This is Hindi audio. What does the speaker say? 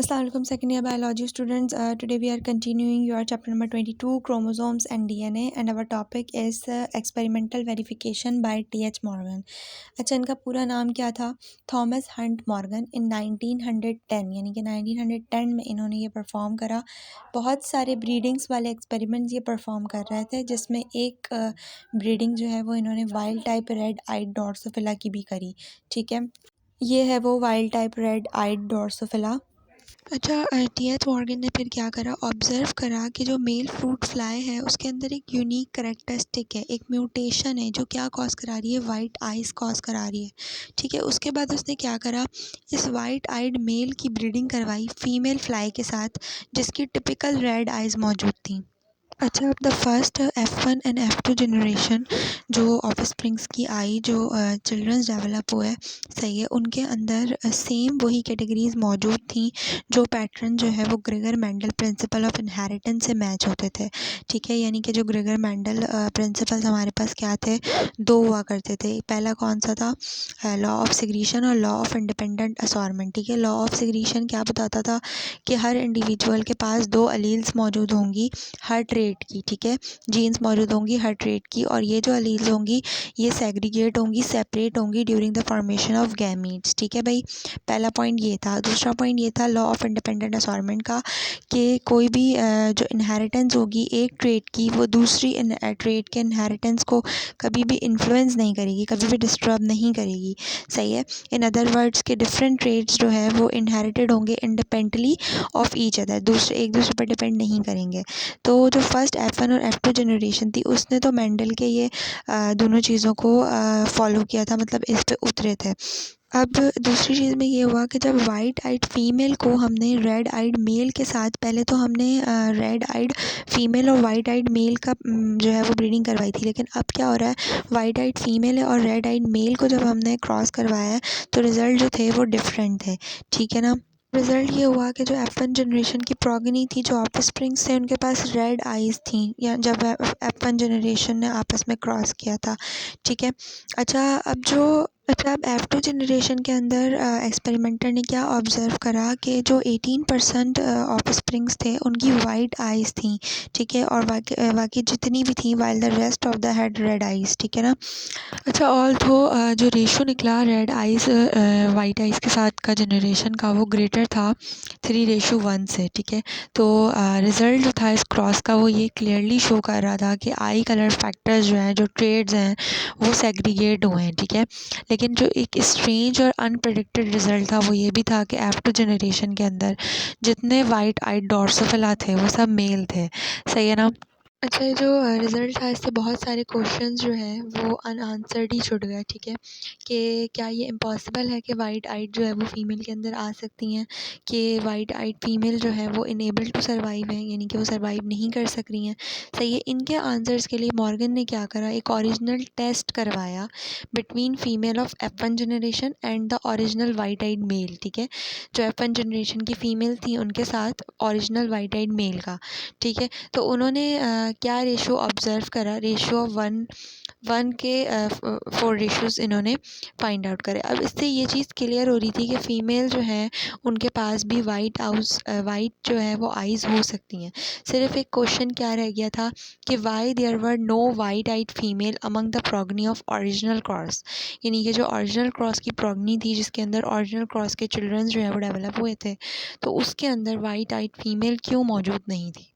Assalamu alaikum second year biology students. Today we are continuing your chapter number 22 chromosomes and DNA and our topic is experimental verification by T.H. Morgan. अच्छा, इनका पूरा नाम क्या था? थॉमस हंट मॉर्गन इन 1910 यानी कि 1910 में इन्होंने ये परफॉर्म करा। बहुत सारे ब्रीडिंग्स वाले एक्सपेरिमेंट्स ये परफॉर्म कर रहे थे, जिसमें एक ब्रीडिंग जो है वो इन्होंने wild type red eyed drosophila की भी करी। ठीक है, ये है वो wild type red eyed drosophila. अच्छा, टी.एच. मॉर्गन ने फिर क्या करा, ऑब्ज़र्व करा कि जो मेल फ्रूट फ्लाई है उसके अंदर एक यूनिक करेक्टरिस्टिक है, एक म्यूटेशन है जो क्या कॉज करा रही है, वाइट आइज़ कॉज करा रही है। ठीक है, उसके बाद उसने क्या करा, इस वाइट आइड मेल की ब्रीडिंग करवाई फीमेल फ्लाई के साथ जिसकी टिपिकल रेड आइज़ मौजूद थी। अच्छा, अब the first F1 and F2 generation जो ऑफस्प्रिंग्स की आई, जो चिल्ड्रंस डेवलप हुए, सही है, उनके अंदर सेम वही कैटेगरीज मौजूद थी जो पैटर्न जो है वो Gregor Mendel principle of inheritance से मैच होते थे। ठीक है, यानी कि जो ग्रेगर मेंडल प्रिंसिपल्स हमारे पास क्या थे, दो हुआ करते थे। पहला कौन सा था, लॉ ऑफ सिग्रीशन और लॉ ऑफ इंडिपेंडेंट असॉर्मेंट। ठीक है, लॉ ऑफ सिग्रीशन क्या बताता था कि हर इंडिविजुअल के पास दो अलील्स मौजूद होंगी हर ट्रेट की। ठीक है, जीन्स मौजूद होंगी हर ट्रेट की, और ये जो अलील्स होंगी ये सेग्रीगेट होंगी, सेपरेट होंगी during the formation of gametes. ठीक है भाई, पहला पॉइंट ये था। दूसरा पॉइंट ये था लॉ ऑफ इंडिपेंडेंट असॉर्मेंट का, कि कोई भी जो इनहेरिटेंस होगी एक ट्रेट की, वो दूसरी ट्रेट के इनहेरिटेंस को कभी भी इन्फ्लुएंस नहीं करेगी, कभी भी डिस्टर्ब नहीं करेगी। सही है, इन अदर वर्ड्स के डिफरेंट ट्रेट्स जो है वो इनहेरिटेड होंगे इंडिपेंडेंटली ऑफ ईच अदर, एक दूसरे पर डिपेंड नहीं करेंगे। तो जो फर्स्ट F1 और F2 जनरेशन थी उसने तो मेंडल के ये दोनों चीज़ों को फॉलो किया था, मतलब इस पे उतरे थे। अब दूसरी चीज़ में ये हुआ कि जब वाइट आइड फीमेल को हमने रेड आइड मेल के साथ, पहले तो हमने रेड आइड फीमेल और वाइट आइड मेल का जो है वो ब्रीडिंग करवाई थी, लेकिन अब क्या हो रहा है, वाइट आइड फीमेल है और रेड आइड मेल को जब हमने क्रॉस करवाया है तो रिज़ल्ट जो थे वो डिफरेंट थे। ठीक है ना, रिज़ल्ट ये हुआ कि जो F1 जनरेशन की प्रोगनी थी, जो ऑफस्प्रिंग्स थे, उनके पास रेड आइज़ थी या जब F1 जनरेशन ने आपस में क्रॉस किया था। ठीक है, अब F2 जनरेशन के अंदर एक्सपेरिमेंटर ने क्या ऑब्ज़र्व करा कि जो 18% ऑफस्प्रिंग्स थे उनकी वाइट आइज़ थी। ठीक है, और बाकी जितनी भी थी while the rest of the had read eyes. ठीक है ना, अच्छा, ऑल तो जो रेशो निकला रेड आइज़ वाइट आइज़ के साथ का जनरेशन का, वो ग्रेटर था 3:1 से। ठीक है, तो रिज़ल्ट जो था इस क्रॉस का वो ये क्लियरली शो कर रहा था कि आई कलर फैक्टर्स जो हैं, जो ट्रेड्स हैं, वो सेग्रीगेट हुए हैं। ठीक है, लेकिन जो एक स्ट्रेंज और अनप्रेडिक्टेड रिज़ल्ट था वो ये भी था कि F2 जनरेशन के अंदर जितने वाइट आइड ड्रोसोफिला थे वो सब मेल थे। सही है ना। अच्छा, ये जो रिज़ल्ट था इससे बहुत सारे क्वेश्चंस जो हैं वो अनआंसर्ड ही छूट गए। ठीक है, कि क्या ये इम्पॉसिबल है कि वाइट आइड जो है वो फ़ीमेल के अंदर आ सकती हैं, कि वाइट आइड फ़ीमेल जो है वो इनेबल टू सर्वाइव है, यानी कि वो सर्वाइव नहीं कर सक रही हैं। सही है, इनके आंसर्स के लिए मॉर्गन ने क्या करा, एक ओरिजिनल टेस्ट करवाया between female of F1 generation and the original white eyed male. ठीक है, जो F1 जनरेशन की फ़ीमेल थी उनके साथ ओरिजिनल वाइट आइड मेल का। ठीक है, तो उन्होंने क्या रेशो ऑब्ज़र्व करा, रेशो ऑफ 1 के 4 रेशोज़ इन्होंने फाइंड आउट करे। अब इससे ये चीज़ क्लियर हो रही थी कि फ़ीमेल जो है उनके पास भी वाइट जो है वो आइज़ हो सकती हैं। सिर्फ एक क्वेश्चन क्या रह गया था कि why there were no white eyed female among the progeny of original cross, यानी कि जो ओरिजिनल क्रॉस की प्रोगनी थी जिसके अंदर ओरिजिनल क्रॉस के चिल्ड्रंस जो है वो डेवलप हुए थे, तो उसके अंदर वाइट आइड फीमेल क्यों मौजूद नहीं थी।